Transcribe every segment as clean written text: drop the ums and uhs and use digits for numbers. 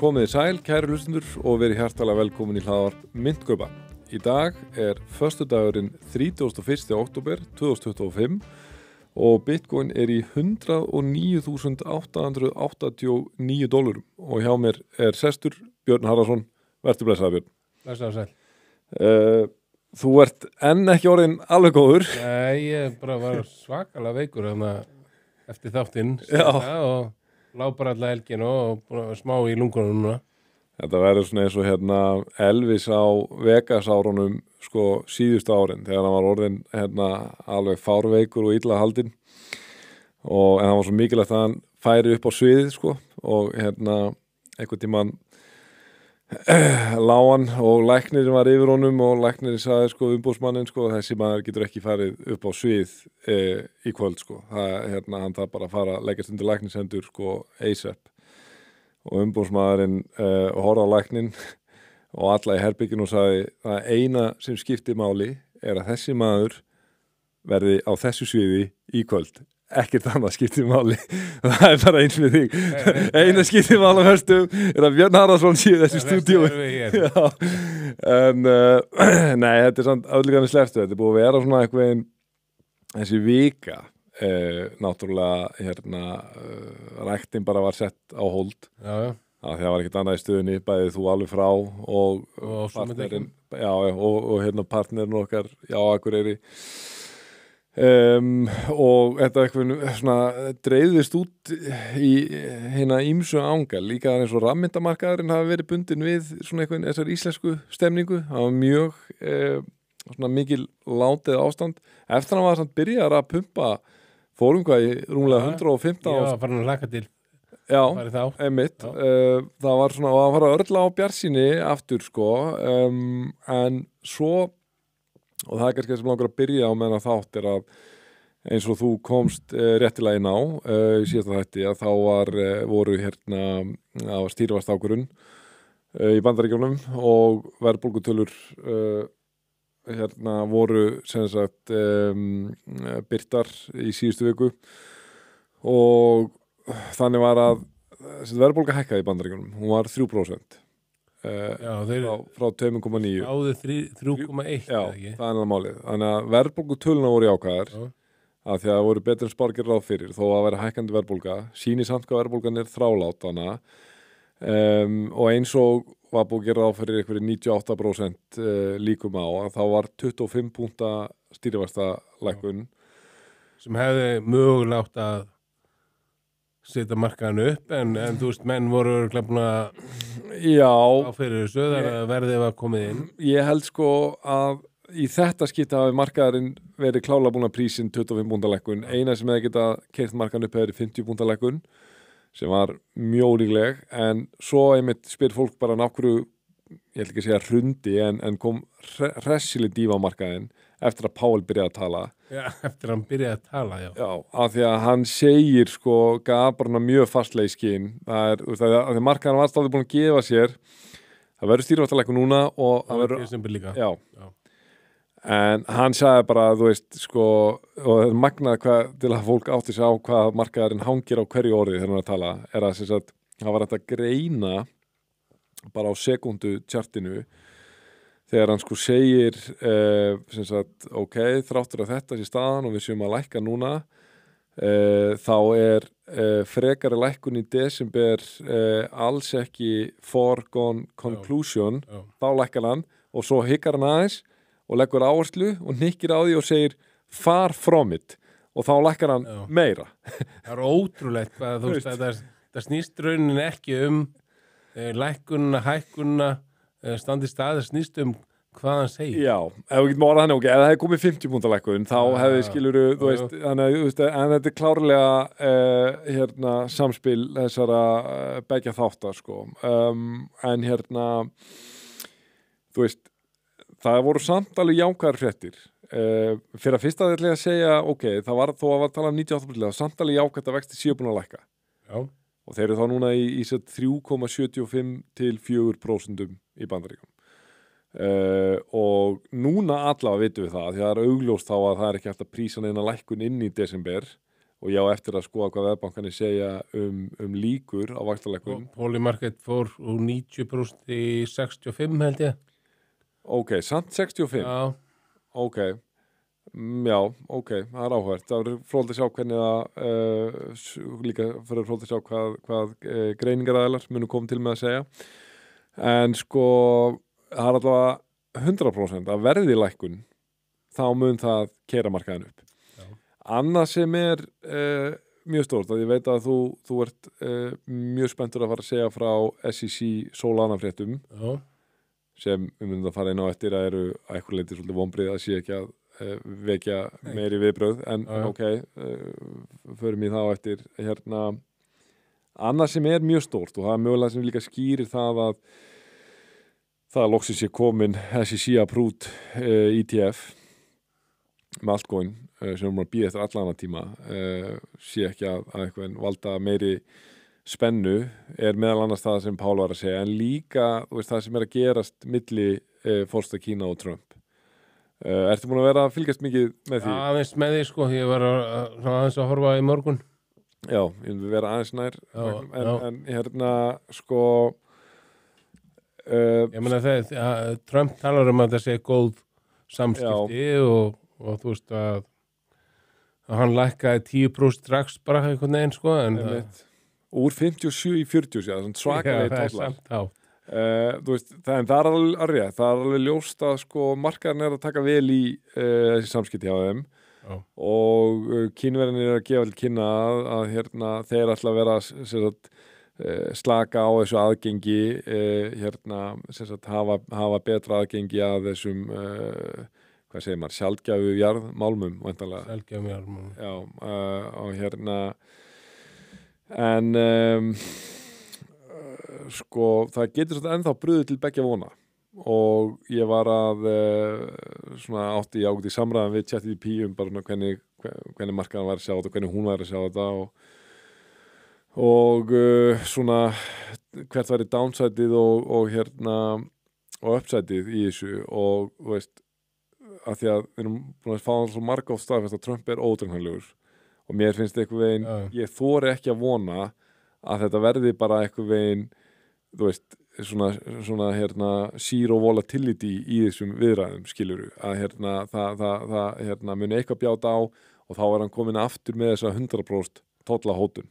Komið sæl, kæru hlustundur og verið hjartalega velkomin í hlaðvarp Myntkaupa. Í dag föstudagurinn 31. október 2025 og Bitcoin í $109.889 og hjá mér sestur Björn Harðarsson. Vertu blessaður, Björn. Blessaður sæl. Þú ert enn ekki orðinn alveg góður. Nei, ég bara var svakalega veikur eftir þáttinn og lá bara alla helgin og smá í lungunum núna. Þetta verður svona eins og Elvis á Vegas-árunum síðustu árin þegar hann var orðinn alveg fárveikur og illa haldinn en það var svo mikilvægt að hann færi upp á sviðið og einhvern tímann lá hann og læknirinn var yfir honum og læknirinn sagði umboðsmanninn þessi maður getur ekki farið upp á svið í kvöld það hann þarf bara að fara að leggjast undir læknishendur ASAP og umboðsmaðurinn horfði á læknin og alla í herbygginu og sagði það eina sem skiptir máli að þessi maður verði á þessu sviði í kvöld ekkert annað skiptir máli það bara eins með þig eina skiptir máli að að Björn Harðarsson sé þessu stúdíói en nei, þetta samt aflíkanlega sleppt þetta búið að vera svona eitthvað þessi vika náttúrulega ræktin bara var sett á hold það var ekkert annað í stöðunni bæðið þú alveg frá og partnerinn og partnerinn okkar Akureyri og þetta eitthvað dreifðist út í hina ýmsu ánga líka eins og rafmyndamarkaðurinn hafi verið bundin við svona eitthvað þessar íslensku stemningu það var mjög mikil látið ástand eftir hann var samt byrjar að pumpa fórum hvað í rúmlega 115 farin að laka til einmitt það var svona að fara að örla á bjartsýni aftur en svo og það kannski sem langar að byrja á meðan þátt að eins og þú komst réttilega inn á í síðasta þætti að þá voru stýrivaxtaákvörðun í Bandaríkjunum og verðbólgutölur voru sem sagt birtar í síðustu viku og þannig var að verðbólga hækkaði í Bandaríkjunum, hún var 3%. Frá 2,9 áður 3,1 það það málið þannig að verðbólgutöluna voru jákvæðar að því að það voru betur en spár gerir ráð fyrir þó að vera hækkandi verðbólga sýnir samt hvað verðbólgan þrálát og eins og var búið að gera ráð fyrir einhverju 98% líkum á að þá var 25 púnta stýrivaxtalækkun sem hefði mögulega átt að setja markaðan upp en þú veist menn voru búin að á fyrir þessu þannig að verðið var komið inn ég held að í þetta skipti hafi markaðurinn verið klálega búin að prísin 25 púnta lækkun eina sem hefði geta keyrt markaðan upp hefði 50 púnta lækkun sem var mjög líkleg en svo einmitt spyr fólk bara nákvæmlega ég ætla ekki að segja hrundi en kom hressileg dífa á markaðinn eftir að Powell byrjaði að tala eftir að hann byrjaði að tala af því að hann segir gaf bara mjög fastlega í skinn af því að markaðan var stáðið búin að gefa sér það verður stýrivaxtalækkun núna og það verður en hann sagði bara þú veist og það magnað til að fólk átti sig á hvað markaðurinn hangir á hverju orði þegar hann að tala að það var hægt að greina bara á sekundu tjartinu þegar hann segir ok, þráttur að þetta sé staðan og við séum að lækka núna þá frekari lækkun í desember alls ekki foregone conclusion þá lækkar hann og svo hikkar hann aðeins og leggur áherslu og hnykkir á því og segir far from it og þá lækkar hann meira það ótrúlegt hvað þú veist það snýst raunin ekki lækkunna, hækkunna standi stað, það snýst hvað hann segir ef við getum orðað þannig ef það hefði komið 50 púnta lækkun þá hefði skiluru en þetta klárlega samspil þessara beggja þáttar en þú veist það voru samt alveg jákvæðar fréttir fyrir að fyrsta ætla ég að segja ok, það var þó að tala 98% samt alveg jákvæðar vexti séu búin að lækka og þeir eru þá núna í 3,75 til 4% í Bandaríkjunum og núna allavega vitum við það því það augljóst þá að það ekki hægt að prísa neina lækkun inn í desember og ég á eftir að skoða hvað veðbankarnir segja líkur á vaxtalækkun. Polymarket fór úr 90% í 65 held ég. Ok, samt 65? Já. Ok, já, ok, það er áhvert. Það verður fróðilegt að sjá hvernig það, líka fyrir fróðilegt að sjá hvað greiningaraðilar munu koma til með að segja. En sko, það er allavega 100% að verði lækkun, þá mun það keyra markaðinn upp. Annað sem mjög stórt, að ég veit að þú ert mjög spenntur að fara að segja frá SEC Solana-fréttum sem við myndum að fara inn á eftir að eru að eitthvað leyti svolítið vonbrigði að sé ekki að vekja meiri viðbrögð, en ok, förum í það á eftir. Annað sem mjög stórt og það mögulega sem líka skýrir það að það loksins sé komin SEC approved ETF með altcoin sem maður býð eftir allan að tíma sé ekki að eitthvað valda meiri spennu meðal annars það sem Pál var að segja, en líka veist, það sem að gerast milli forseta Kína og Trump. Ertu búin að vera að fylgjast mikið með því? Aðeins með því sko, ég var aðeins að horfa í morgun. Já, ég vil vera aðeins nær en sko ég meina þegar Trump talar að það sé góð samskipti og þú veist að hann lækkaði 10% strax bara einhvern veginn sko, úr 57 í 40 svakalega tóllar. Þú veist, það er alveg það er alveg ljóst að sko markaðurinn að taka vel í þessi samskipti hjá þeim og Kínverðinir að gefa til kynna að þeir ætla að vera slaka á þessu aðgengi hafa betra aðgengi að þessum hvað segir maður, sjaldgæfu jarðmálmum væntanlega. Sjaldgæfu jarðmálmum. Já, og en sko, það getur svolítið ennþá brugðið til beggja vona og ég var að átti í samræðan við ChatGPT bara hvernig markaðan var að sjá þetta og hvernig hún var að sjá þetta og svona hvert væri downside-ið og upside-ið í þessu og veist að því að við erum búin að fá svo marga á staðfest að Trump ódregnarlegur og mér finnst eitthvað veginn, ég þori ekki að vona að þetta verði bara eitthvað veginn, þú veist, svona zero volatility í þessum viðræðum, skilurðu, að það muni eitthvað bjáta á og þá hann komin aftur með þessa 100% tollahótun.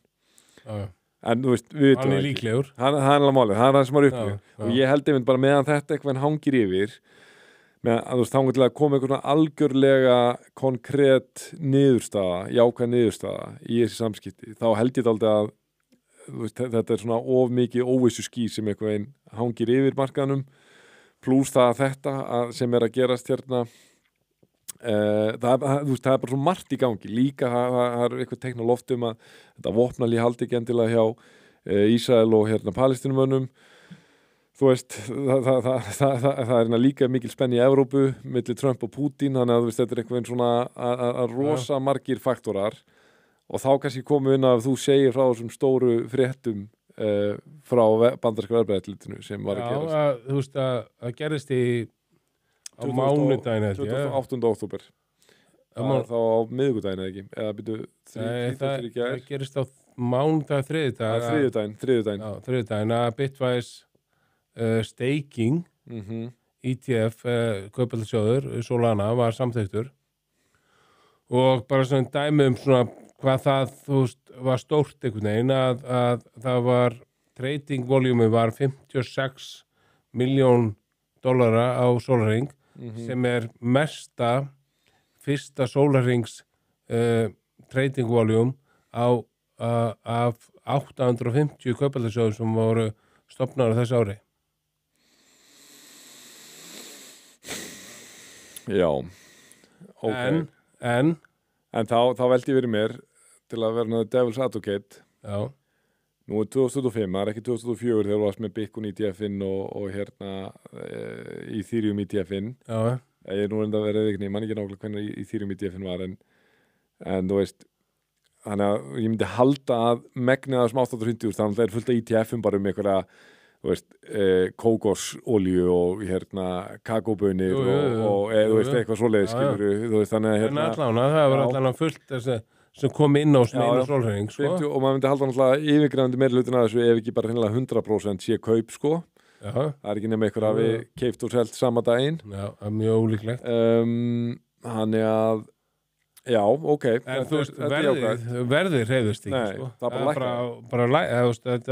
En þú veist, við hann líklegur. Hann alveg málið, hann það sem var uppi og ég held einmitt bara meðan þetta eitthvað hangir yfir með að þú veist, þá til að koma einhvern algjörlega konkrét niðurstaða, jákvæð niðurstaða í þessi samskipti, þá held ég aldrei að veist, þetta svona of mikið óvissu ský sem einhvern hangir yfir markaðnum, plús það að þetta sem að gerast það er bara svo margt í gangi, líka það er eitthvað teikn á loftum að þetta vopnalí haldi ekki endilega hjá Ísrael og Palestínumönnum. Þú veist, það er líka mikil spenni í Evrópu milli Trump og Putin, þannig að þetta er einhvern svona að rosa margir faktorar og þá kannski komum við inn að þú segir frá þessum stóru fréttum frá bandaríska verðbréfaeftirlitinu sem var að gerast. Já, þú veist að gerist á mánudaginn 28. október. Þá á miðvikudaginn eða ekki? Eða byrju það gerist á mánudag þriðjudaginn. Já, þriðjudaginn að Bitwise staking ETF kaupallasjóður Solana var samþyktur og bara svona dæmi svona hvað það þú veist var stórt einhvern veginn að það var trading volumið var 56 miljón dollara á sólarhring sem mesta fyrsta sólarhrings trading volum af 850 kaupallasjóður sem voru stofnaður þessu ári. Já, ok. En þá veldi ég verið mér til að vera devil's advocate. Já. Nú 2005, það ekki 2004 þegar þú varst með Bitcoin ETF-inn og Ethereum ETF-inn. Já. Ég er nú enda að vera ég man ekki nákvæmlega hvernig Ethereum ETF-inn var en þú veist, þannig að ég myndi halda að megnið af þessum 850 þannig að það er fullt af ETF-um bara einhverja þú veist, kókosolíu og kakóbönir og þú veist, eitthvað svoleiðis skilur þú veist, þannig að það var allan fullt sem kom inn á svona einu sólhring sko. Og maður myndi halda náttúrulega yfirgrænandi meiri hlutin að þessu ef ekki bara hreinlega 100% sé kaup sko. Það er ekki nema ykkur að við keypt og selt sama daginn. Já, það er mjög ólíklegt. Þannig að já, ok. En þú veist, verðið hreyfðist ekki sko. Það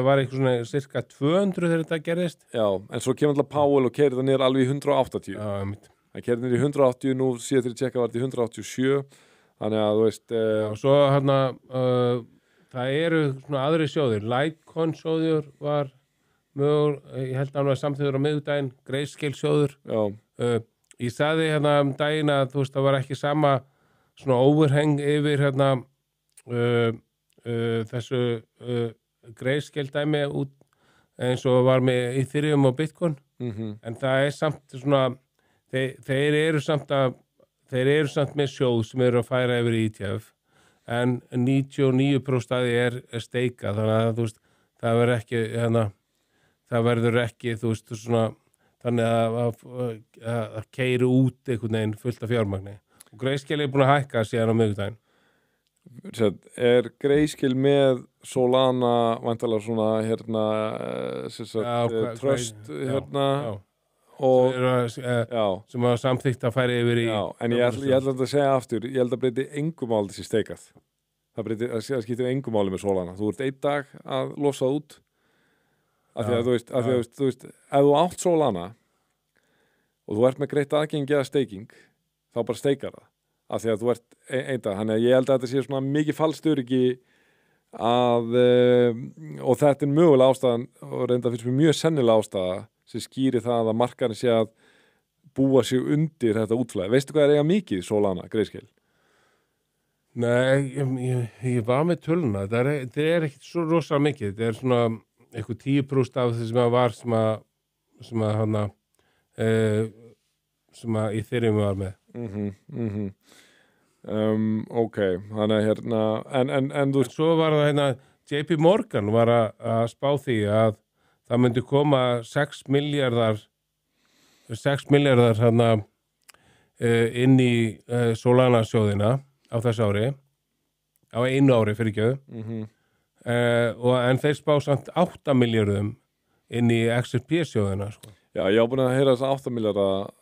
var eitthvað svona cirka 200 þegar þetta gerðist. Já, en svo kemur alltaf Powell og keyrir það niður alveg í 180. Já, einmitt. Það keyrir niður í 180, nú síðan þegar ég tjekka var þetta í 187. Þannig að þú veist og svo hérna það eru svona aðri sjóðir Litecoin sjóður var ég held að hann var samþýður á miðvikudaginn Grayscale sjóður ég sagði hérna daginn að þú veist það var ekki sama svona overheng yfir hérna þessu Grayscale dæmi út eins og var með Ethereum og Bitcoin en það er samt svona þeir eru samt með sjóð sem eru að færa yfir í ETF en 99% af því er steika þannig að þú veist það verður ekki þú veist svona þannig að keyri út einhvern veginn fullt af fjármagni og Grayscale er búin að hækka síðan á miðvikudaginn. Er Grayscale með Solana væntanlega svona hérna tröst hérna og sem var samþykkt að færa yfir í en ég held að segja aftur ég held að breyti engum máli þessi steikað það skiptir engum máli með Solana þú ert einn dag að losa út af því að þú veist ef þú átt Solana og þú ert með greitt aðgengi að steiking þá bara steikar það af því að þú ert einn dag þannig að ég held að þetta sé svona mikið fallstöryggi að og þetta er mögulega ástæðan og reynda finnst mér mjög sennilega ástæða sem skýri það að markarnir sé að búa sig undir þetta útflæði. Veistu hvað er eiga mikið Solana, Grayscale? Nei, ég var með töluna. Það er ekkit svo rosa mikið. Það er svona eitthvað 10% af það sem að var sem að Ethereum var með. Ok, þannig að hérna en þú svo var það hérna JP Morgan var að spá því að það myndi koma 6 miljardar hérna inn í Solana sjóðina á þessu ári á einu ári fyrir ekki en þeir spá samt 8 miljardum inn í XRP sjóðina sko. Já, ég á búin að heyra þess að 8 miljardar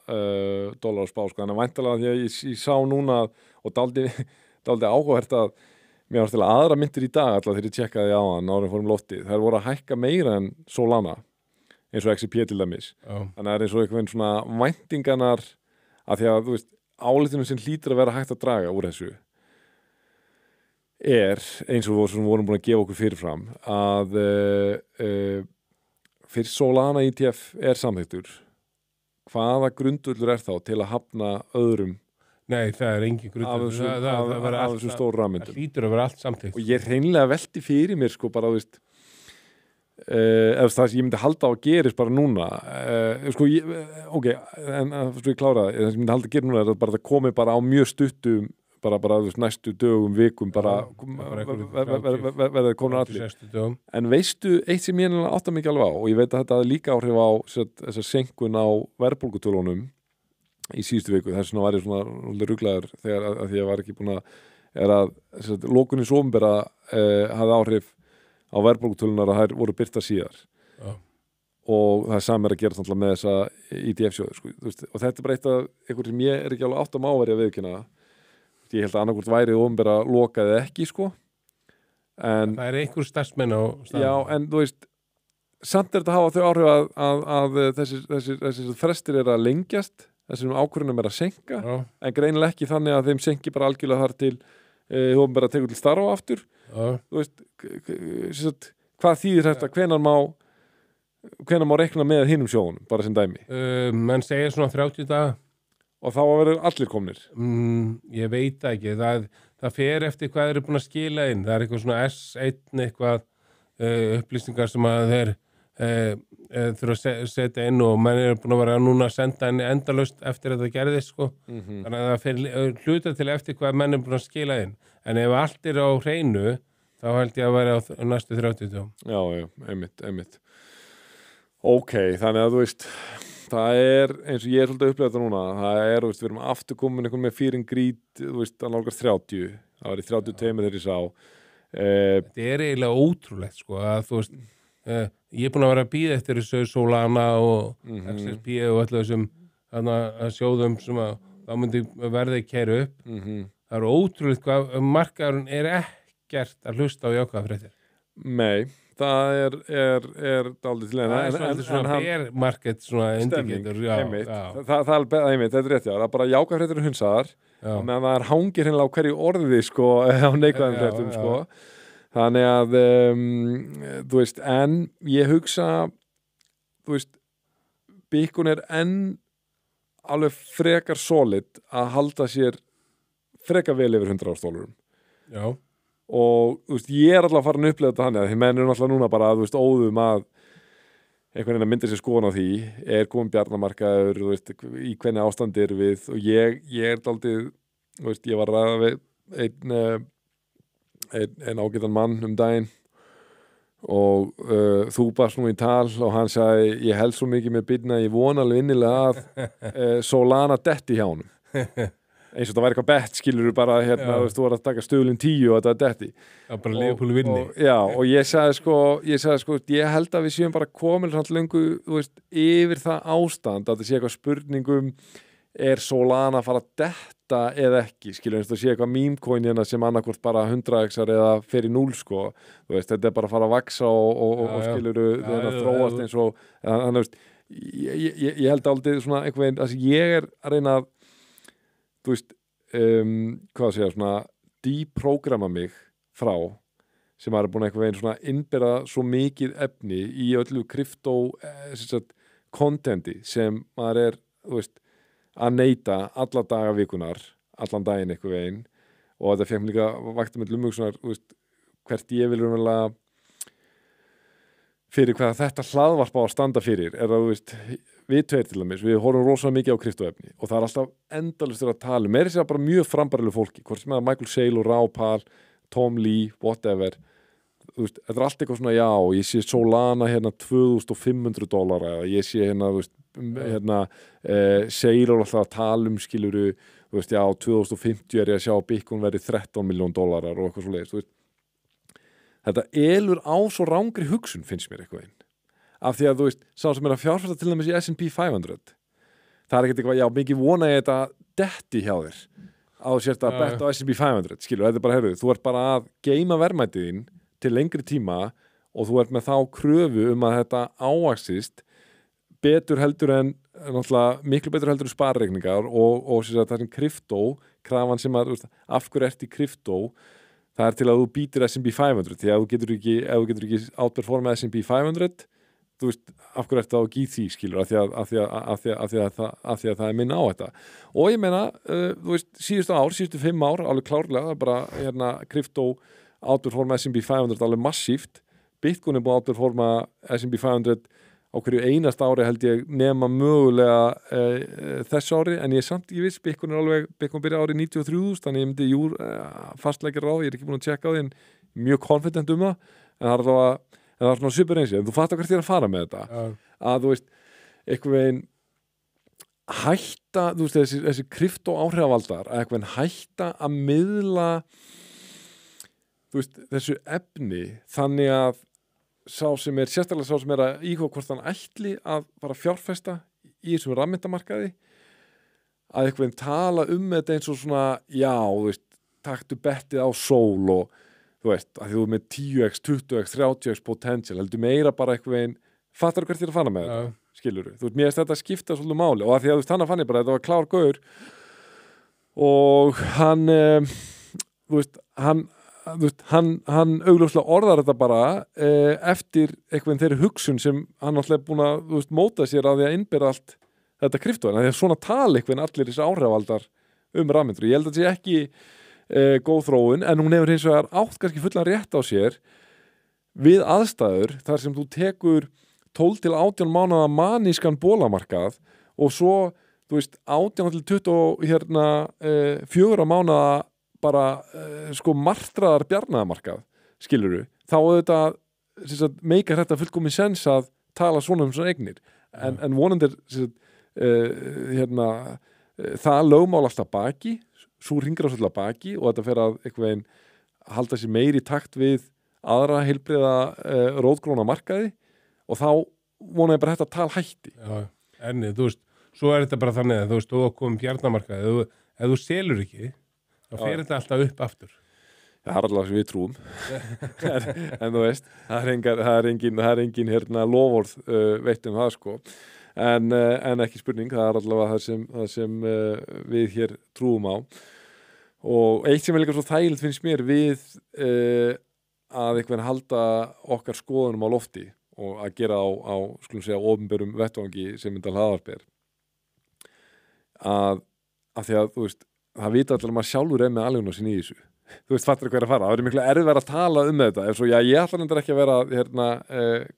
dólar spá sko, en væntanlega því að ég sá núna og daldi áhugavert að mér var til aðra myndir í dag alltaf þegar ég tjekkaði á hann áður en fórum loftið. Þær voru að hækka meira en Solana eins og XRP til dæmis. Þannig að það er eins og einhvern svona væntingarnar að því að þú veist álitinu sem hlýtur að vera hægt að draga úr þessu eins og við vorum búin að gefa okkur fyrirfram að fyrir Solana ETF samþykktur hvaða grundvöllur þá til að hafna öðrum Nei, það er engin grundvöllur af þessum stóru rafmyndum. Það hlýtur að vera allt samþykkt. Og ég hreinlega velti fyrir mér sko bara, þú veist ef það sem ég myndi halda á að gerist bara núna sko, ok, en svo ég klára það sem ég myndi halda að gera núna er að bara það komi bara á mjög stuttum bara þú veist, næstu dögum, vikum bara verða komin allir. En veistu, eitt sem ég átta mikið alveg á og ég veit að þetta hafði líka áhrif á þessa senkun á verðbólgutölunum í síðustu viku, þess vegna var ég svona ruglaður þegar að því ég var ekki búin að lokunin opinbera hafði áhrif á verðbólgutölunar að þær voru birtar síðar og það er samir að gera náttúrulega með þessa ETF-sjóði sko, og þetta er bara eitt af einhver sem ég er ekki alveg átt að máverja viðkynna ég held að annarkvort værið opinbera lokaði ekki sko en það er einhver starfsmenn á staðnum. Já, en þú veist samt er þetta að hafa þau áhrif að þessir frestir er að lengjast þessum ákvörðunum er að senka en greinilega ekki þannig að þeim senki bara algjörlega þar til opinbera tekur til starfa aftur þú veist hvað þýðir þetta, hvenær má reikna með hinum sjóðunum, bara sem dæmi menn segja svona 30 daga og þá verður allir komnir ég veit ekki, það fer eftir hvað þeir eru búin að skila inn, það er eitthvað svona S1 eitthvað upplýsingar sem að þeir þurfa að setja inn og menn eru búin að vera núna að senda inn endalaust eftir að það gerðist sko. Þannig að það fer hluta til eftir hvað menn eru búin að skila inn en ef allt er á hreinu þá held ég að vera á næstu 30 Já, einmitt Ok, þannig að þú veist það er eins og ég er svolítið að upplega þetta núna það er, þú veist, við erum aftur komin einhvern með fear and greed, þú veist, að nálgast 30 það var í 32 þegar ég sá Þetta eiginlega ótrúlegt sko að þú veist ég búin að vera að bíða eftir þessu Solana og XRP og öllu þessum sjóðum sem að það myndi verða í kæru upp það er ótrúlegt hvað markaðurinn ekkert að hlusta á jákvæða fréttir. Nei, það er dálítið til það er svona bear market svona indicator þetta er rétt já, það er bara jákvæða fréttir hunsaðar og meðan það hangir hérna á hverju orði sko á neikvæðum fréttum sko þannig að þú veist, en ég hugsa þú veist, Bitcoin enn alveg frekar solid að halda sér frekar vel yfir $100,000 já og þú veist, ég alltaf að fara að upplega þetta þannig að því menn alltaf núna bara þú veist, óðum að einhvern veginn að myndir sér skoðun á því komin bjarnamarkaður, þú veist, í hvernig ástandi við og ég daldið, þú veist, ég var að ræða við einn ágætan mann daginn og þú barst nú í tal og hann sagði, ég held svo mikið með Bitna, ég vona alveg innilega að Solana detti hjá honum eins og það væri eitthvað bett, skilur þú bara hérna, þú veist, þú var að taka stöðlinn 10 og þetta detti bara Liverpool vinni og ég sagði sko, ég held að við séum bara komin samt löngu, þú veist, yfir það ástand að það sé eitthvað spurningum Solana að fara að detta eða ekki, skilur þú, það sé eitthvað meme-coin hérna sem annarkvort bara 100x eða fer í 0 sko, þú veist, þetta er bara að fara að vaksa og skilur þú, þetta þróast eins og, þannig, ég held aldrei svona einhvern veginn, þess að ég að reyna að þú veist, hvað að segja, svona deprogramma mig frá sem maður búin einhvern veginn svona innbera svo mikið efni í öllu kryptó kontenti sem maður þú veist, að neyta alla daga vikunar, allan daginn einhvern veginn og þetta fekk mér líka vakti með umhugsunar, þú veist, hvert ég vil raunverulega fyrir hvað þetta hlaðvarp á að standa fyrir að þú veist, við tveir til dæmis, við horfum rosalega mikið á kryptóefni og það alltaf endalaust að tala meira sér bara mjög frambærilegu fólki, hvort sem Michael Saylor og Raoul Pal, Tom Lee, whatever þú veist, þetta allt eitthvað svona, já, ég sé Solana hérna $2,500 eða ég sé hérna, þú veist, hérna Saylor alltaf að tala skiluru, þú veist, já, 2050 ég að sjá Bitcoin verið $13 million og eitthvað svo leiðist, þú veist þetta elur á svo rángri hugsun finnst mér eitthvað einn af því að þú veist, sá sem að fjárfesta til dæmis í S&P 500 það ekkert eitthvað, já, mikið vona ég þetta detti hjá þér á sért að betta á S&P 500, skilur, þetta er bara heyrðu, þú ert bara að geima verðmætið þín til lengri tíma og þú ert með þá kröfu að þetta ávaxist betur heldur en náttúrulega miklu betur heldur en sparreikningar og sért að það er kryptó, krafan sem að, af hverju ert í kryptó það er til að þú býtir S&P 500 því að þú getur ekki outperforma S&P 500 þú veist, af hverju ertu þá ekki í því skilur af því að það er minna á þetta og ég meina, þú veist, síðustu 5 ár alveg klárlega, það er bara hérna, kryptó outperforma S&P 500 alveg massíft, Bitcoin er búin að outperforma S&P 500 á hverju einast ári held ég nema mögulega þessu ári, en ég viss Bitcoin byrja árið 93.000, þannig ég myndi fastleikir á, ég er ekki búin að tjekka á því en mjög confident það, en það er svona super eins, en þú fattar hvert ég að fara með þetta, að þú veist einhvern veginn hætta, þú veist, þessi kryptó áhrifavaldar, að einhvern veginn hætta að miðla þú veist, þessu efni, þannig að sérstaklega sá sem að íhuga hvort hann ætli að fara fjárfesta í þessum rafmyntamarkaði að einhvern veginn tala þetta eins og svona, já, þú veist, taktu bettið á sól og þú veist, að þú er með 10x, 20x, 30x potential, heldur meira bara einhvern veginn, fattar þú hvert þér að fanna með þetta, skilurðu, þú veist, mér þetta skipta svolítið máli og að því að þú veist, hann fann ég bara, þetta var klár gaur og hann, þú veist, hann augljóslega orðar þetta bara eftir einhvern þeirri hugsun sem hann alltaf er búin að, þú veist, móta sér að því að innbyrða allt þetta kryptóin, að því að svona tala einhvern allir þessi áhrifavaldar rafmyntir, ég held að þetta sé ekki góð þróun, en hún hefur hins vegar átt kannski fullan rétt á sér við aðstæður þar sem þú tekur 12 til 18 mánaða manískan bólamarkað og svo, þú veist, 18 til 24 mánaða bara sko martraðar bjarnaðamarkað, skilurðu, þá auðvitað meikar þetta fullkomin sens að tala svona svona eignir, en vonandi það lögmál alltaf baki, svo ringrás alltaf baki og þetta fer að einhvern veginn halda sér meiri í takt við aðra heilbrigða rótgróna markaði og þá vona ég bara þetta tal hætti. Já, en þú veist, svo þetta bara þannig að þú veist, þú komum bjarnamarkaði, ef þú selur ekki, þá fer þetta alltaf upp aftur. Það alltaf sem við trúum. en þú veist, það er engin hérna loforð veitt það sko. En ekki spurning, það allavega það sem við hér trúum á. Og eitt sem líka svo þægilegt finnst mér við að einhvern halda okkar skoðunum á lofti og að gera á skulum segja, opinberum vettvangi sem myndal hlaðvarp að því að, þú veist, það vita allir að maður sjálfur með alvegna sín í þessu. Þú veist, fattur hver að fara. Það verður miklu erfiðara að tala um þetta. Ef svo, já, ég ætla nefndir ekki að vera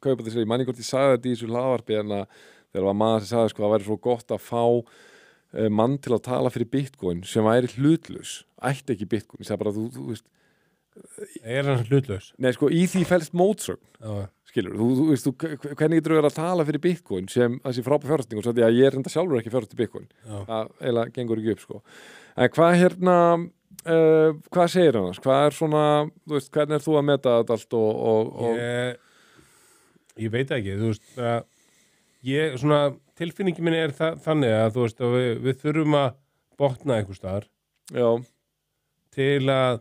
kaupa þessu. Ég man ekki hvort ég sagði þetta í þessu hlaðvarpi þegar var maður sem sagði sko, það væri svo gott að fá mann til að tala fyrir Bitcoin sem væri hlutlaus. Ætti ekki Bitcoin. Ég sagði bara, þú veist. Er hann hlutlaus? Nei, sko, í því felst mótsögn. Skilur, þú veist, hvernig getur þú verið að tala fyrir Bitcoin sem þessi frábær fjárfesting og svo að ég reynda sjálfur ekki fjárfest í Bitcoin. Það eiginlega gengur ekki upp, sko. En hvað segir hann? Hvað svona, þú veist, hvernig þú að meta þetta allt Ég veit ekki, þú veist, svona, tilfinningi minni þannig að, þú veist, að við þurfum að botna einhvers staðar til að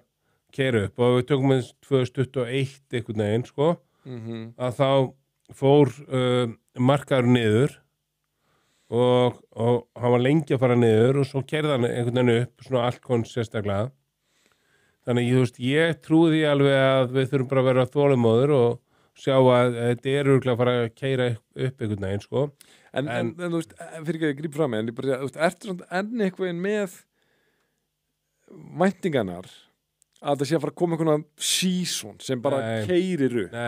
keyra upp og við tökum með 2021 einhvern veginn, sko, að þá fór markaður niður og hann var lengi að fara niður og svo keyrði hann einhvern veginn upp svona allkons sérstaklega þannig þú veist, ég trúi því alveg að við þurfum bara að vera þolinmóðir og sjá að þetta örugglega að fara að keyra upp einhvern veginn, sko en þú veist, fyrir ekki að grípa fram en ég bara, þú veist, ertu svona enn eitthvað með væntingarnar að það sé að fara að koma einhvern season sem bara keyrir upp og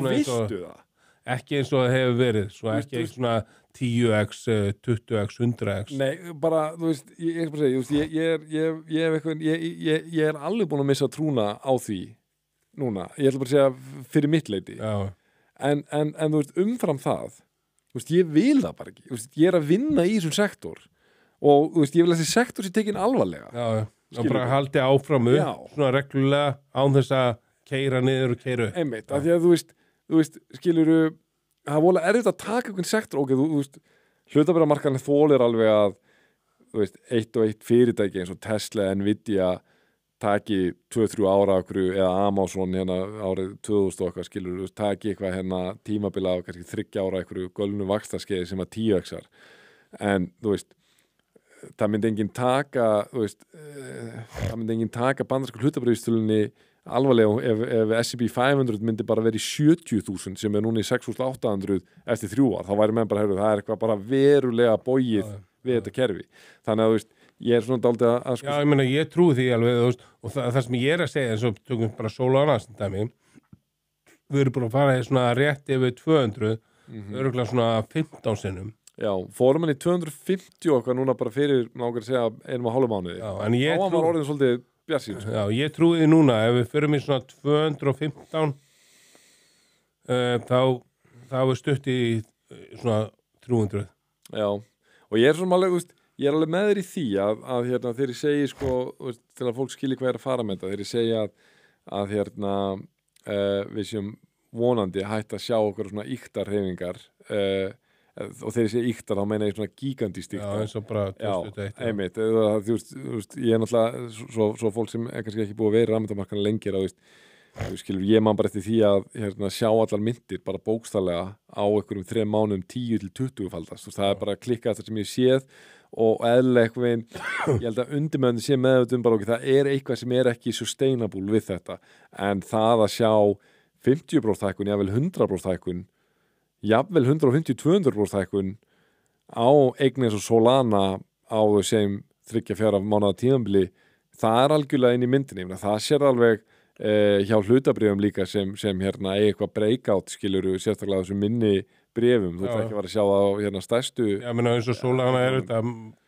viltu það? Ekki eins og það hefur verið, svo ekki svona 10x, 20x, 100x. Nei, bara, þú veist, ég er bara að segja, ég er alveg búin að missa trúna á því núna. Ég ætla bara að segja fyrir mitt leyti. En þú veist, umfram það, þú veist, ég vil það bara ekki. Þú veist, ég er að vinna í þessum sektor og, þú veist, ég vil að þessi sektor sé tekin alvarlega. Og bara haldi áfram upp, svona reglulega án þess að keyra niður og keyra upp. Einmitt, af því að þú veist, skilurðu, það voru erfitt að taka einhvern sektor, ok, þú veist, hlutabréfamarkaðurinn þolir alveg að, þú veist, eitt og eitt fyrirtæki eins og Tesla, Nvidia taki 2-3 ára okkur eða Amazon hérna árið 2000 og eitthvað, skilurðu, þú veist, taki eitthvað hérna tímabila af kannski 3 ára eitthvað gölnu vaxtaskeiði sem að 10x-ar, en, þú veist, það myndi enginn taka, þú veist, það myndi enginn taka bandarsku hlutabréfstölunni alvarlega ef S&P 500 myndi bara verið 70.000 sem núna í 6.800 eftir 3 ár, þá væri menn bara, það er eitthvað bara verulega bógið við þetta kerfi. Þannig að, þú veist, ég er svona dálítið að Já, ég meina, ég trúi því alveg, þú veist, og það sem ég er að segja, eins og tökum bara Solana sem dæmi, við erum búin að fara svona rétt yfir 200, örugglega svona 15 sinnum. Já, fórum hann í 250 okkar núna bara fyrir, nákvæmlega að segja, 1,5 mánuði. Já, en ég trúi... var orðin svolítið bjarsýn. Já, ég trúi því núna, ef við förum í svona 215, þá er stutt í svona 300. Já, og ég er svona alveg, þú veist, ég er alveg með þér í því að hérna, þegar ég segi, sko, veist, til að fólk skilji hvað er að fara með þetta, þegar ég segi að hérna, við séum vonandi hægt að sjá okkur svona ýktarhreyfingar, og þegar ég segi ýktar, þá meina ég svona gígandískt ýktar. Já, eins og bara 2001. Já, einmitt, þú veist, ég er náttúrulega svo fólk sem er kannski ekki búið að vera í rafmyndamarkaðinu lengir, þú skilur, ég man bara eftir því að hérna, sjá allar myndir bara bókstaflega á einhverjum 3 mánuðum 10-20 faldast, það er bara að klikka þetta sem ég séð og eðlilega eitthvað veginn, ég held að undirmöndin sé með þetta bara okkur, það er eitthvað sem er ekki sustainable við þetta, en það að sjá 50% hækkun, jafnvel 100% hækkun, jafnvel 150-200% hækkun á eignin eins og Solana á þau sem 3-4 mánaða tímabili, það er algjörlega inn í myndinni, það sér alveg hjá hlutabréfum líka sem hérna eitthvað breakout, skiluru, sérstaklega þessum minni bréfum, þú ert ekki að vera að sjá það á hérna stærstu. Já, menna eins og Solana er þetta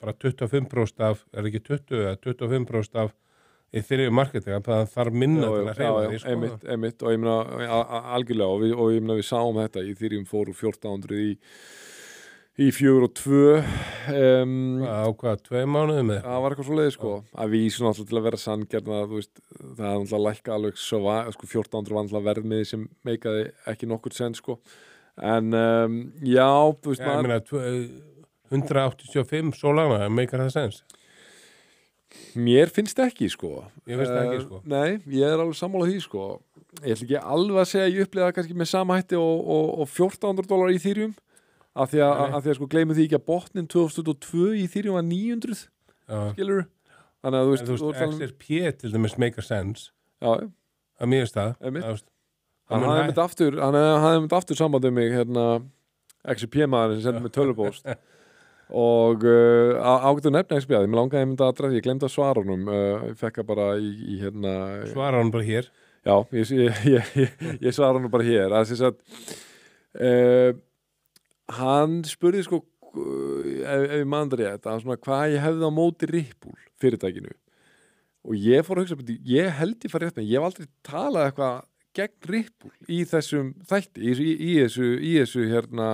bara 25% af, er ekki 25% af í þriðju marketing, það þarf minna til að hreyfa því, sko. Einmitt, og ég meina algjörlega, og ég meina við sáum þetta í þriðjum fóru 1400 í 4 og 2 Á hvað, 2 mánuðum með? Það var eitthvað svo leiði sko að vísu náttúrulega til að vera sanngjarn að þú veist, það er náttúrulega lækka alveg svo sko 1400 var náttúrulega verðmiði sem meikaði ekki nokkur sen sko en já, þú veist ég meina 185 Solana, meikar það sens? Mér finnst ekki sko Ég finnst það ekki sko Nei, ég er alveg sammála því sko ég ætla ekki alveg að segja að ég upplifa kannski með sama hætti og $1400 í Ethereum af því að sko gleymum því ekki að botnin 2022 í Ethereum var 900 skilur þannig að þú veist XRP til dæmis make a sense að mér er það hann hafði myndið aftur sambandið mig hérna XRP maður sem sendið mig tölvupóst og ágættu nefna XRP mér langaði að mynda að adressa, ég glemdi að svara honum ég fekk að bara í hérna svara honum bara hér já, ég svara honum bara hér að þess að hann spurði sko ef ég mann rétt að svona hvað ég hefði á móti Ripple fyrirtækinu og ég fór að hugsa ég held ég farið rétt með, ég hef aldrei talað eitthvað gegn Ripple í þessum þætti í þessu hérna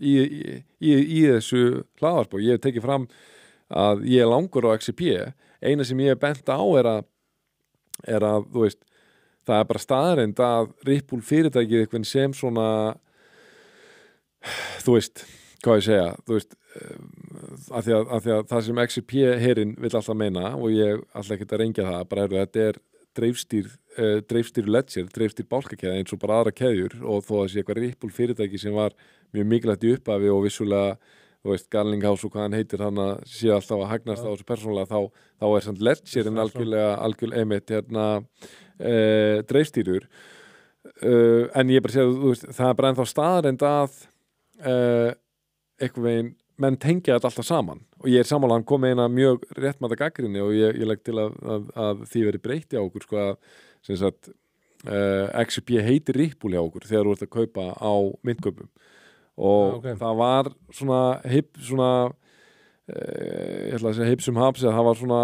í þessu hlaðvarpi og ég hef tekið fram að ég er langur á XRP eina sem ég hef bent á er að þú veist það er bara staðreind að Ripple fyrirtækið eitthvað sem svona þú veist, hvað ég segja þú veist, af því að það sem XRP-herinn vill alltaf meina og ég alltaf ekki að rengja það bara þetta er dreifstýr ledger, dreifstýr bálkakeða eins og bara aðra keðjur og þó að sé eitthvað Ripple fyrirtæki sem var mjög mikilvægt í upphafi og vissulega þú veist, Garlinghouse og hvað hann heitir hann að sé alltaf að hagnast á þessu persónulega þá er samt ledgerinn algjörlega einmitt hérna dreifstýrur en ég bara segja, þú veist, það er bara ennþá staðreind að eitthvað veginn menn tengja þetta alltaf saman og ég er sammála hann kom eina mjög réttmæta gagnrýni og ég legg til að því veri breytti á okkur sko að sem sagt XRP heitir Ripple hjá okkur þegar þú ert að kaupa á myntkaupum og það var svona ég ætla að segja hipsum haps það var svona,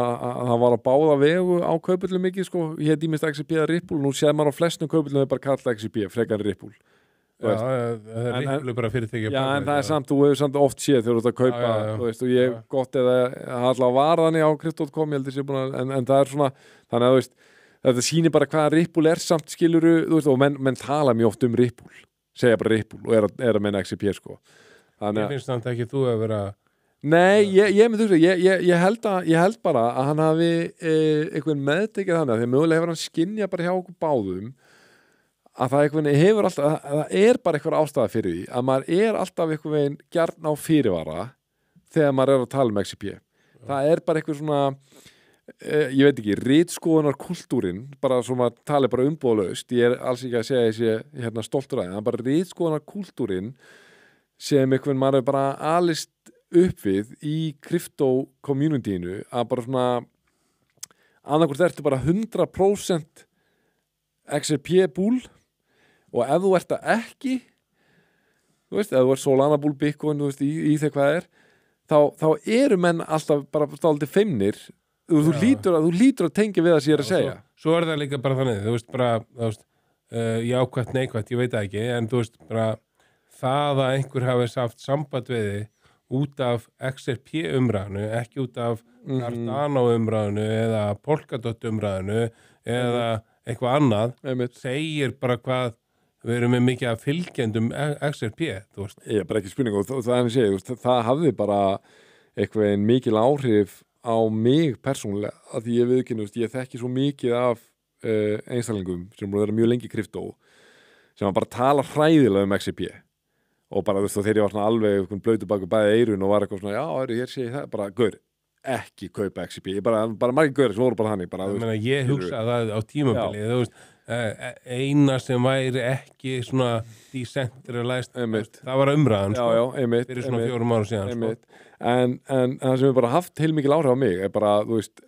það var að báða vegu á kaupöllum mikið sko, ég heit ímest XRP að Ripple nú séð maður á flestum kaupöllum þau bara kalla XRP frekar Ripple það er Ripple bara fyrirtæki já en það er samt, þú hefur samt oft séð þegar þú ert að kaupa þú veist og ég gott eða allavega var þannig á Crypto.com ég heldur sér búin að en það er svona, þannig að þú veist þetta sýnir bara hvað Ripple er samt skiluru þú veist og menn tala mjög oft Ripple segja bara Ripple og er að menna XRP sko ég finnst samt ekki þú að vera nei, ég myndi þú ég held bara að hann hafi einhvern meðtekið þannig að því mögulega hefur hann skynja bara hjá okkur báðum að það hefur alltaf, það er bara eitthvað ástæða fyrir því, að maður er alltaf eitthvað veginn gjarn á fyrirvara þegar maður er að tala um XRP. Það er bara eitthvað svona, ég veit ekki, ritskoðunar kultúrin, bara svo maður tali bara umbúðalaust, ég er alls ekki að segja þessi hérna stoltur aðeins, það er bara ritskoðunar kultúrin sem eitthvað maður er bara alist upp við í krypto-communityinu, að bara svona, annarkvort ertu bara 100% XRP-búl, og ef þú ert það ekki þú veist, ef þú ert Solana búl Bitcoin, þú veist, í þegar hvað er þá eru menn alltaf bara dálítið feimnir, þú lítur að tengja við það sem ég er að segja svo er það líka bara þannig, þú veist, bara jákvætt, neikvætt, ég veit það ekki en þú veist, bara það að einhver hafi haft samband við þig út af XRP umræðinu ekki út af Cardano umræðinu eða Polkadot umræðinu eða eitthvað annað segir bara hvað við erum með mikið af fylgjendum XRP, þú veist. Ég er bara ekki spurning og það er að segja, það hafði bara eitthvað mikil áhrif á mig persónulega, að því ég viðurkenni, ég þekki svo mikið af einstaklingum sem búið að vera mjög lengi kryptó sem bara tala hræðilega um XRP og bara þú veist, þegar ég var svona alveg blöytu baku bæði eirun og var eitthvað svona, já, hér sé ég það, bara, gaur, ekki kaupa XRP, bara margir gauðir sem voru bara þannig bara, ég hugsa það á tímabili þú veist, eina sem væri ekki svona decentralized það var umræðan fyrir svona 4 ára síðan en það sem við bara haft heilmikil áhrif á mig er bara, þú veist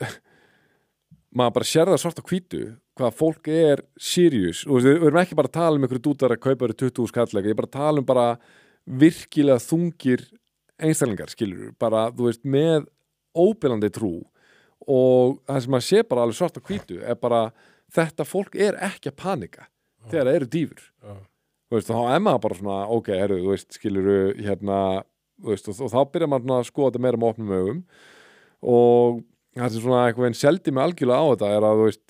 maður bara sér það svart á hvítu hvað fólk er serious og við erum ekki bara að tala um einhverju dútar að kaupa 20.000 kallega, ég er bara að tala um bara virkilega þungir einstaklingar, skilur bara, þú veist, með óbyrjandi trú og það sem maður sé bara alveg svart á hvítu er bara þetta fólk er ekki að panika þegar það eru dýfur þú veist, þá er maður bara svona ok, herru, þú veist, skiluru hérna, þú veist, og þá byrjar maður að skoða þetta meira með opnum augum og það sem svona eitthvað seldi mig algjörlega á þetta að þú veist,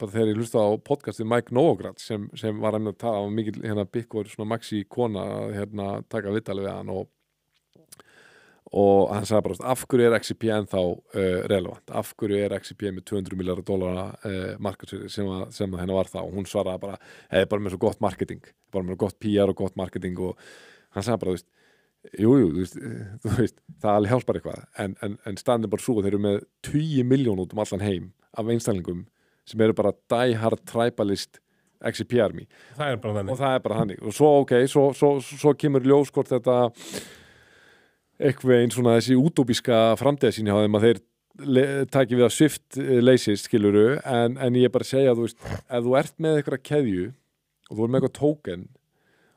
bara þegar ég hlusta á podcastið Mike Novogratz sem var að tala um mikil, Bitcoin svona maxi kona að taka viðtalið við hann og hann sagði bara, af hverju er XRP ennþá relevant, af hverju er XRP með $200 miljardar markaðsvirði sem henni var þá, og hún svaraði bara bara með svo gott marketing, bara með gott PR og gott marketing og hann sagði bara, þú veist, það hjálpar eitthvað en staðan bara svo, þeir eru með 20 milljón út allan heim af einstælingum sem eru bara die hard tribalist XRP army það er bara þannig og svo kemur ljóskort þetta eitthvað einn svona þessi útópíska framtíðarsýn hjá þeim að þeir taki við að Swift leysist skiluru en ég bara segja þú veist, ef þú ert með eitthvað keðju og þú ert með eitthvað token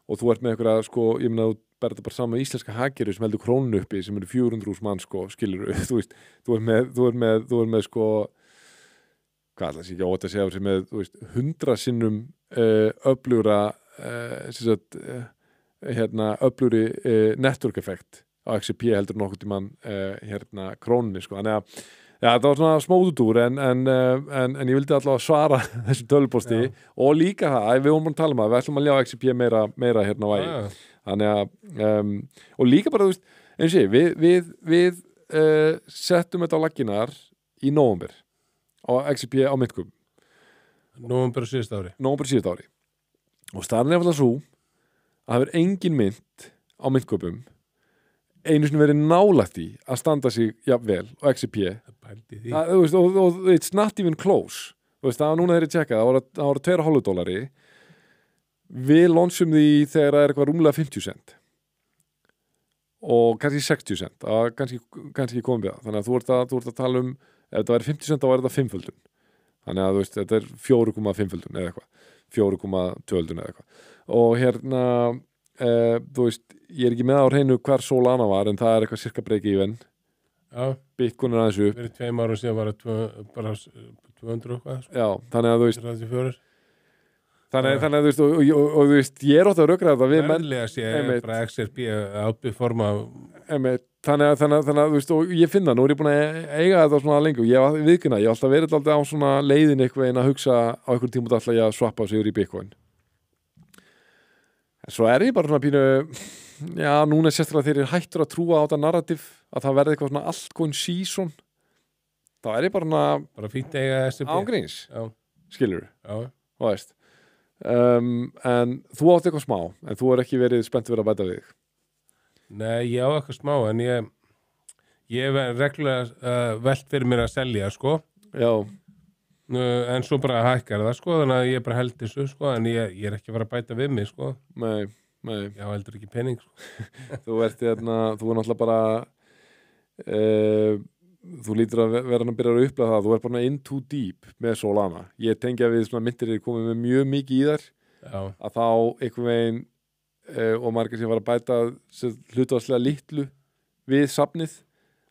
og þú ert með eitthvað ég meina þú berður bara saman með íslenska hagkerfi sem heldur krónun uppi sem eru 400.000 mann skiluru, þú veist, þú ert með hvað ætla ég ekki að segja sem með, þú veist, 100 sinnum öflugra öflugri network effect á XRP heldur nokkuð tímann krónunni þannig að það var svona smóðutúr en ég vildi allavega svara þessu tölupósti og líka það, við vorum að tala um það við ætlum að ljá XRP meira vægi þannig að og líka bara, þú veist, eins og við settum þetta á laggirnar í nóvember á XRP á myntkum nóvember síðasta ári og staðan er alltaf svo að það er engin mynt á myntköpum einu sinni verið nálægt í að standa sig jafnvel og XRP og it's not even close þú veist, það var núna þegar ég tjekka það voru $2,5 við launchum því þegar það er eitthvað rúmlega 50 cent og kannski 60 cent kannski komið við það þannig að þú ert að tala um ef þetta væri 50 cent þá væri þetta 5-földun þannig að þú veist, þetta er 4,5-földun eða eitthvað 4,2-földun eða eitthvað og þú veist, ég er ekki með á hreinu hvar Solana var en það er eitthvað cirka break even Bitcoin er aðeins upp fyrir 2 árum síðan var bara 200 eitthvað já, þannig að þú veist 34 þannig að þú veist og þú veist, ég er ótt að rökra þetta við verðilega sé bara XRP ábyrforma þannig að þú veist og ég finna, nú er ég búin að eiga þetta svona lengi og ég viðkynna, ég hef alltaf verið alltaf á svona leiðin eitthvað en að hugsa á einhvern tíma alltaf ég að swappa sig yfir í Bitcoin svo er ég bara svona pínu já, núna er sérstaklega þegar ég hættur að trúa á þetta narrativ að það verði eitthvað svona altcoin season þá er ég bara fínt eiga SCP ángríns, skilur þú veist en þú átt eitthvað smá en þú er ekki verið spennt að vera að bæta við þig nei, ég á eitthvað smá en ég hef reglulega velt fyrir mér að selja já en svo bara hækkar það þannig að ég bara held þessu en ég er ekki að fara að bæta við mig nei ég heldur ekki pening þú ert þú er náttúrulega bara þú lítur að vera að byrja að upplega það þú ert bara in too deep með Solana ég tengi að við svona myndir er komið með mjög mikið í þar að þá einhvern veginn og margir sem var að bæta hlutvarslega litlu við safnið